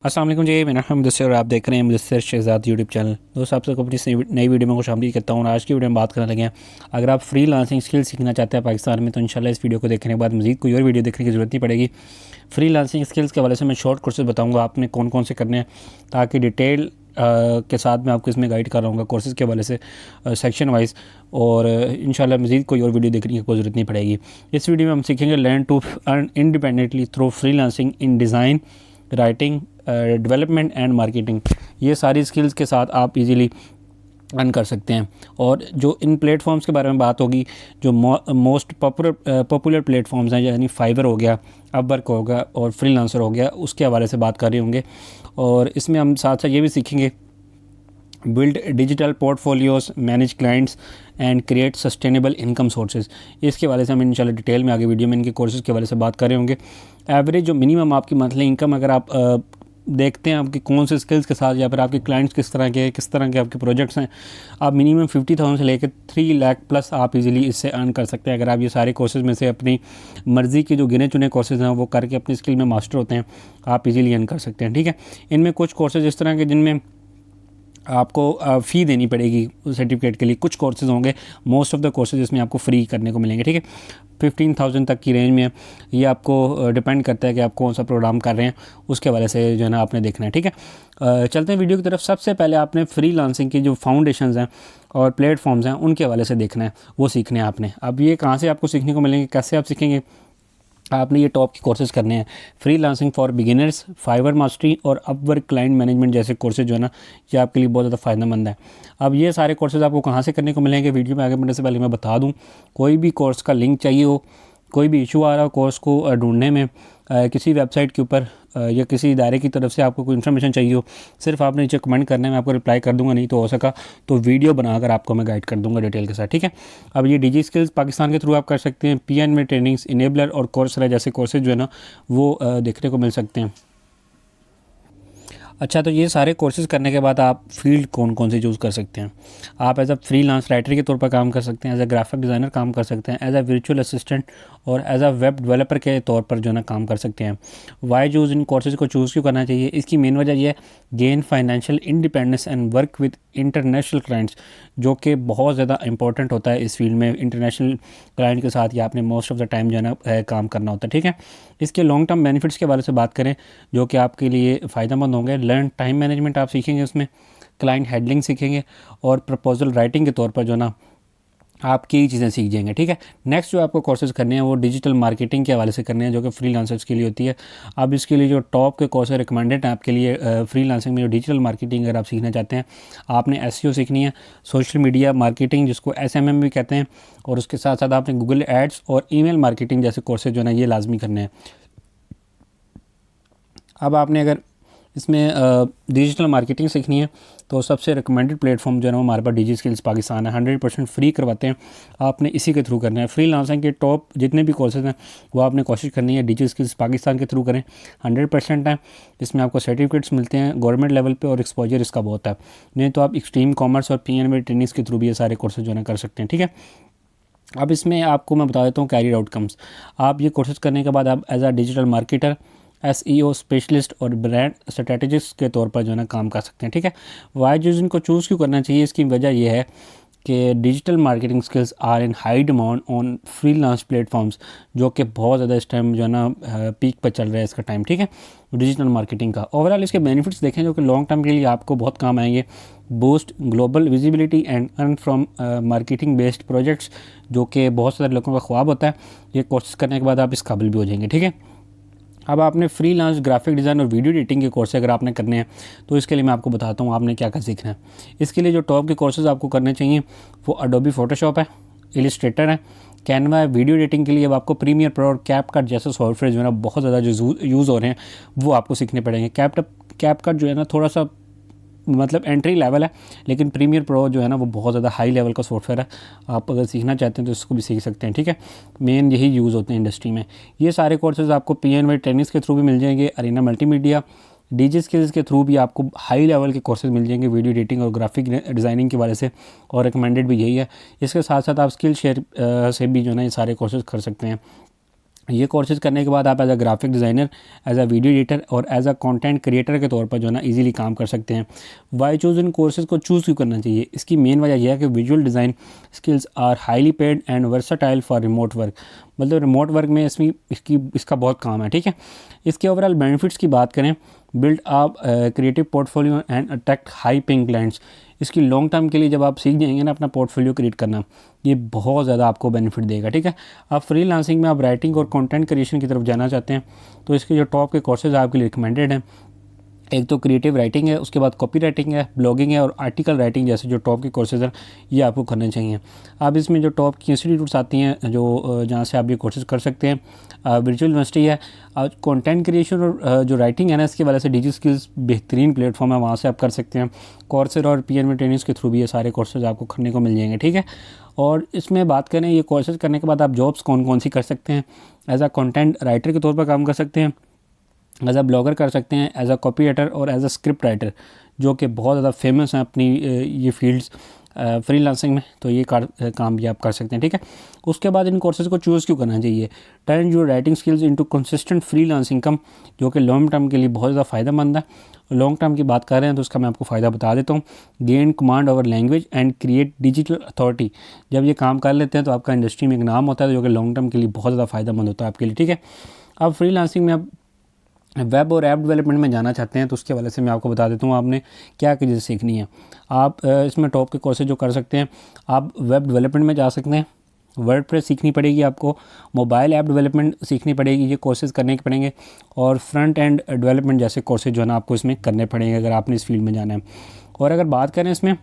अस्सलाम वालेकुम जी, मेरा नाम मुदस्सिर और आप देख रहे हैं मुदस्सिर शहज़ाद यूट्यूब चैनल। दोस्तों, आप सबको अपनी इस नई वीडियो में खुशामदीद करता हूँ और आज की वीडियो में बात करने लगे हैं। अगर आप फ्री लांसिंग स्किल सीखना चाहते हैं पाकिस्तान में तो इंशाल्लाह इस वीडियो को देखने के बाद मज़ीद कोई और वीडियो देखने की ज़रूरत नहीं पड़ेगी। फ्री लांसिंग स्किल्स के हवाले से मैं शॉर्ट कोर्सेज बताऊँगा आपने कौन कौन से करने हैं, ताकि डिटेल के साथ मैं आपको इसमें गाइड कर रहा हूँ कोर्सेज़ के हवाले से सेक्शन वाइज, और इंशाल्लाह मज़ीद कोई और वीडियो देखने की कोई ज़रूरत नहीं पड़ेगी। इस वीडियो में हम सीखेंगे learn to earn independently through freelancing in design, writing, development and marketing. ये सारी स्किल्स के साथ आप इजीली अर्न कर सकते हैं। और जो इन प्लेटफॉर्म्स के बारे में बात होगी, जो मोस्ट पॉपुलर प्लेटफॉर्म्स हैं, यानी फाइवर हो गया, अपवर्क हो गया और फ्रीलांसर हो गया, उसके हवाले से बात कर रहे होंगे। और इसमें हम साथ साथ ये भी सीखेंगे build digital portfolios, manage clients and create sustainable income sources. इसके हवाले से हम इंशाल्लाह डिटेल में आगे वीडियो में इनके कोर्सेज़ के हवाले से बात कर रहे होंगे। एवरेज जो मिनिमम आपकी मंथली इनकम, अगर आप देखते हैं आपकी कौन से स्किल्स के साथ या फिर आपके क्लाइंट्स किस तरह के आपके प्रोजेक्ट्स हैं, आप मिनिमम 50,000 से लेकर 3 लाख प्लस आप इजीली इससे अर्न कर सकते हैं। अगर आप ये सारे कोर्सेज़ में से अपनी मर्ज़ी के जो गिने चुने कोर्सेज़ हैं वो करके अपनी स्किल में मास्टर होते हैं, आप इजीली अर्न कर सकते हैं। ठीक है, इनमें कुछ कोर्सेज़ इस तरह के जिनमें आपको फ़ी देनी पड़ेगी सर्टिफिकेट के लिए, कुछ कोर्सेज़ होंगे, मोस्ट ऑफ़ द कोर्सेज़ इसमें आपको फ्री करने को मिलेंगे। ठीक है, 15,000 तक की रेंज में है। ये आपको डिपेंड करता है कि आप कौन सा प्रोग्राम कर रहे हैं, उसके हवाले से जो है ना आपने देखना है। ठीक है, चलते हैं वीडियो की तरफ। सबसे पहले आपने फ्री लांसिंग की जो फाउंडेशंस हैं और प्लेटफॉर्म्स हैं उनके हवाले से देखना है, वो सीखने हैं आपने। अब ये कहाँ से आपको सीखने को मिलेंगे, कैसे आप सीखेंगे, आपने ये टॉप के कोर्सेज़ करने हैं। Freelancing for beginners, Fiverr mastery और अपवर्क क्लाइंट मैनेजमेंट जैसे कोर्सेज जो है ना, ये आपके लिए बहुत ज़्यादा फ़ायदेमंद है। अब ये सारे कोर्सेज़ आपको कहाँ से करने को मिलेंगे, वीडियो में आगे बढ़ने से पहले मैं बता दूँ, कोई भी कोर्स का लिंक चाहिए हो, कोई भी इशू आ रहा हो कोर्स को ढूंढने में, किसी वेबसाइट के ऊपर या किसी इदारे की तरफ से आपको कोई इन्फॉर्मेशन चाहिए हो, सिर्फ आपने नीचे कमेंट करना है, मैं आपको रिप्लाई कर दूंगा। नहीं तो हो सका तो वीडियो बनाकर आपको मैं गाइड कर दूंगा डिटेल के साथ। ठीक है, अब ये डिजी स्किल्स पाकिस्तान के थ्रू आप कर सकते हैं। पीएन में ट्रेनिंग्स, इनेबलर और कोर्सेरा जैसे कोर्सेज जो है ना वो देखने को मिल सकते हैं। अच्छा, तो ये सारे कोर्सेज़ करने के बाद आप फील्ड कौन कौन से चूज़ कर सकते हैं। आप एज अ फ्रीलांस राइटर के तौर पर काम कर सकते हैं, एज अ ग्राफिक डिज़ाइनर काम कर सकते हैं, एज अ वर्चुअल असिस्टेंट और एज अ वेब डेवलपर के तौर पर जो है ना काम कर सकते हैं। वाई चूज़ इन कोर्सेज़ को चूज़ क्यों करना चाहिए, इसकी मेन वजह यह है gain financial independence and work with international clients, जो कि बहुत ज़्यादा इंपॉर्टेंट होता है इस फील्ड में। इंटरनेशनल क्लाइंट के साथ या आपने मोस्ट ऑफ द टाइम जो है ना काम करना होता है। ठीक है, इसके लॉन्ग टर्म बेनिफिट्स के बारे से बात करें जो कि आपके लिए फ़ायदेमंद होंगे। लर्न टाइम मैनेजमेंट आप सीखेंगे, उसमें क्लाइंट हैंडलिंग सीखेंगे और प्रपोजल राइटिंग के तौर पर जो ना आप कई चीज़ें सीख जाएंगे। ठीक है, नेक्स्ट जो आपको कोर्सेज करने हैं वो डिजिटल मार्केटिंग के हवाले से करने हैं, जो कि फ्रीलांसर्स के लिए होती है। अब इसके लिए जो टॉप के कोर्सेज रिकमेंडेड हैं आपके लिए फ्रीलांसिंग में, जो डिजिटल मार्केटिंग अगर आप सीखना चाहते हैं, आपने एसईओ सीखनी है, सोशल मीडिया मार्केटिंग जिसको एसएमएम भी कहते हैं, और उसके साथ साथ आपने गूगल एड्स और ईमेल मार्केटिंग जैसे कोर्सेज जो है ना ये लाजमी करने हैं। अब आपने अगर इसमें डिजिटल मार्केटिंग सीखनी है तो सबसे रिकमेंडेड प्लेटफॉर्म जो है ना हमारे पास डिजी स्किल्स पाकिस्तान है। 100% फ्री करवाते हैं, आपने इसी के थ्रू करना है। फ्री लांसिंग के टॉप जितने भी कोर्सेज हैं वो आपने कोशिश करनी है डिजी स्किल्स पाकिस्तान के थ्रू करें। 100% है, इसमें आपको सर्टिफिकेट्स मिलते हैं गवर्नमेंट लेवल पे और एक्सपोजर इसका बहुत है। नहीं तो आप एक्सट्रीम कॉमर्स और पीएनबी ट्रेनिंग्स के थ्रू भी ये सारे कोर्सेज जो है कर सकते हैं। ठीक है, अब इसमें आपको मैं बता देता हूँ कैरियर आउटकम्स। आप ये कोर्सेज करने के बाद आप as a digital marketer, SEO specialist और ब्रांड स्ट्रेटेजिस्ट के तौर पर जो है ना काम कर सकते हैं। ठीक है, वाई यूज़ इनको चूज़ क्यों करना चाहिए, इसकी वजह यह है कि digital marketing skills are in high demand on freelance platforms, जो कि बहुत ज़्यादा इस टाइम जो है ना पीक पर चल रहा है इसका टाइम। ठीक है, डिजिटल मार्केटिंग का ओवरऑल इसके बेनिफिट्स देखें जो कि लॉन्ग टर्म के लिए आपको बहुत काम आएंगे। Boost global visibility and earn from marketing based projects, जो कि बहुत सारे लोगों का ख्वाब होता है। ये कोर्स करने के बाद आप इस काबिल भी हो जाएंगे। ठीक है, अब आपने फ्रीलांस ग्राफिक डिज़ाइन और वीडियो एडिटिंग के कोर्स अगर आपने करने हैं तो इसके लिए मैं आपको बताता हूँ आपने क्या क्या सीखना है। इसके लिए जो टॉप के कोर्सेज आपको करने चाहिए वो अडोबी फोटोशॉप है, इलिस्ट्रेटर है, कैनवा है। वीडियो एडिटिंग के लिए अब आपको प्रीमियर प्रो और कैपकट जैसे सॉफ्टवेयर जो है ना बहुत ज़्यादा जो यूज़ हो रहे हैं वो आपको सीखने पड़ेंगे। कैपकट जो है ना थोड़ा सा मतलब एंट्री लेवल है, लेकिन प्रीमियर प्रो जो है ना वो बहुत ज़्यादा हाई लेवल का सॉफ्टवेयर है। आप अगर सीखना चाहते हैं तो इसको भी सीख सकते हैं। ठीक है, मेन यही यूज़ होते हैं इंडस्ट्री में। ये सारे कोर्सेज आपको पीएनबी ट्रेनिंग्स के थ्रू भी मिल जाएंगे, अरीना मल्टीमीडिया, डीजी स्किल्स के थ्रू भी आपको हाई लेवल के कोर्सेज मिल जाएंगे वीडियो एडिटिंग और ग्राफिक डिज़ाइनिंग के वाले से, और रिकमेंडेड भी यही है। इसके साथ साथ आप स्किल शेयर से भी जो है ना ये सारे कोर्सेज कर सकते हैं। ये कोर्सेज करने के बाद आप as a graphic designer, as a video editor और एज अ कंटेंट क्रिएटर के तौर पर जो है ना इजीली काम कर सकते हैं। वाई चूज़ इन कोर्सेज़ को चूज़ क्यों करना चाहिए? इसकी मेन वजह यह है कि visual design skills are highly paid and versatile for remote work. मतलब रिमोट वर्क में इसका बहुत काम है, ठीक है। इसके ओवरऑल बेनिफिट्स की बात करें, बिल्ड आप creative portfolio and attract high paying clients. इसकी लॉन्ग टर्म के लिए जब आप सीख जाएंगे ना अपना पोर्टफोलियो क्रिएट करना, ये बहुत ज़्यादा आपको बेनिफिट देगा, ठीक है। आप फ्रीलांसिंग में आप राइटिंग और कंटेंट क्रिएशन की तरफ जाना चाहते हैं तो इसके जो टॉप के कोर्सेज आपके लिए रिकमेंडेड हैं, एक तो क्रिएटिव राइटिंग है, उसके बाद कॉपी राइटिंग है, ब्लॉगिंग है और आर्टिकल राइटिंग जैसे जो टॉप के कोर्सेज हैं ये आपको करने चाहिए। आप इसमें जो टॉप की इंस्टीट्यूट्स आती हैं जो जहाँ से आप ये कोर्सेज कर सकते हैं, वर्चुअल यूनिवर्सिटी है। कंटेंट क्रिएशन और जो राइटिंग है ना, इसके वजह से डिजिटल स्किल्स बेहतरीन प्लेटफॉर्म है, वहाँ से आप कर सकते हैं। कोर्सेज और PNV ट्रेनिंग्स के थ्रू भी ये सारे कोर्सेज आपको करने को मिल जाएंगे, ठीक है। और इसमें बात करें ये कोर्सेज करने के बाद आप जॉब्स कौन कौन सी कर सकते हैं, एज अ कंटेंट राइटर के तौर पर काम कर सकते हैं, एज अ ब्लॉगर कर सकते हैं, एज अ कॉपी राइटर और एज अ स्क्रिप्ट राइटर, जो कि बहुत ज़्यादा फेमस हैं अपनी ये फील्ड्स फ्रीलांसिंग में। तो ये काम भी आप कर सकते हैं, ठीक है। उसके बाद इन कोर्सेज़ को चूज़ क्यों करना चाहिए? Turn your writing skills into consistent freelance income, जो कि लॉन्ग टर्म के लिए बहुत ज़्यादा फ़ायदेमंद है। लॉन्ग टर्म की बात कर रहे हैं तो उसका मैं आपको फ़ायदा बता देता हूँ। Gain command over language and create digital authority. जब ये काम कर लेते हैं तो आपका इंडस्ट्री में एक नाम होता है जो कि लॉन्ग टर्म के लिए बहुत ज़्यादा फ़ायदेमंद होता है आपके लिए, ठीक है। अब फ्रीलांसिंग में आप वेब और ऐप डेवलपमेंट में जाना चाहते हैं तो उसके वजह से मैं आपको बता देता हूँ आपने क्या चीज़ें सीखनी है। आप इसमें टॉप के कोर्सेज जो कर सकते हैं, आप वेब डेवलपमेंट में जा सकते हैं, वर्डप्रेस सीखनी पड़ेगी आपको, मोबाइल ऐप डेवलपमेंट सीखनी पड़ेगी, ये कोर्सेज करने के पड़ेंगे। और फ्रंट एंड डेवलपमेंट जैसे कोर्सेज जो है ना आपको इसमें करने पड़ेंगे अगर आपने इस फील्ड में जाना है। और अगर बात करें इसमें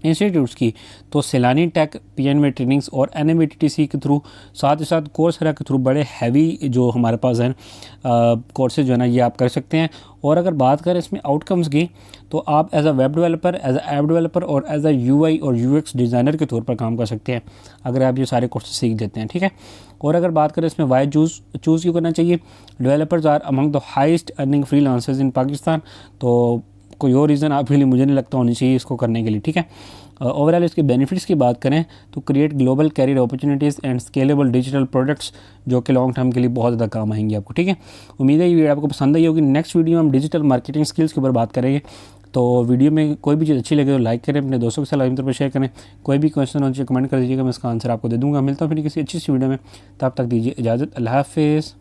इंस्टीट्यूट्स की, तो सैलानी टेक, PNV ट्रेनिंग्स और NMATTC के थ्रू, साथ ही साथ कोर्सेरा के थ्रू बड़े हैवी जो हमारे पास हैं कोर्सेज जो है ना ये आप कर सकते हैं। और अगर बात करें इसमें आउटकम्स की, तो आप as a web developer, as a app developer और एज अ UI और UX डिज़ाइनर के तौर पर काम कर सकते हैं अगर आप ये सारे कोर्सेज सीख लेते हैं, ठीक है। और अगर बात करें इसमें वाई चूज़ क्यों करना चाहिए? Developers are among the highest earning freelancers in Pakistan. तो कोई और रीज़न आपके लिए मुझे नहीं लगता होनी चाहिए इसको करने के लिए, ठीक है। ओवरऑल इसके बेनिफिट्स की बात करें तो create global career opportunities and scalable digital products, जो कि लॉन्ग टर्म के लिए बहुत ज़्यादा काम आएंगे आपको, ठीक है। उम्मीद है ये वीडियो आपको पसंद आई होगी। नेक्स्ट वीडियो में हम डिजिटल मार्केटिंग स्किल्स के ऊपर बात करेंगे। तो वीडियो में कोई भी चीज़ अच्छी लगे तो लाइक करें, अपने दोस्तों के साथ लाइव पर शेयर करें। कोई भी क्वेश्चन हो कमेंट कर दीजिएगा, मैं इसका आंसर आपको दे दूँगा। मिलता हूँ फिर किसी अच्छी सी वीडियो में, तब तक दीजिए इजाज़त। अल्लाह हाफ़िज़।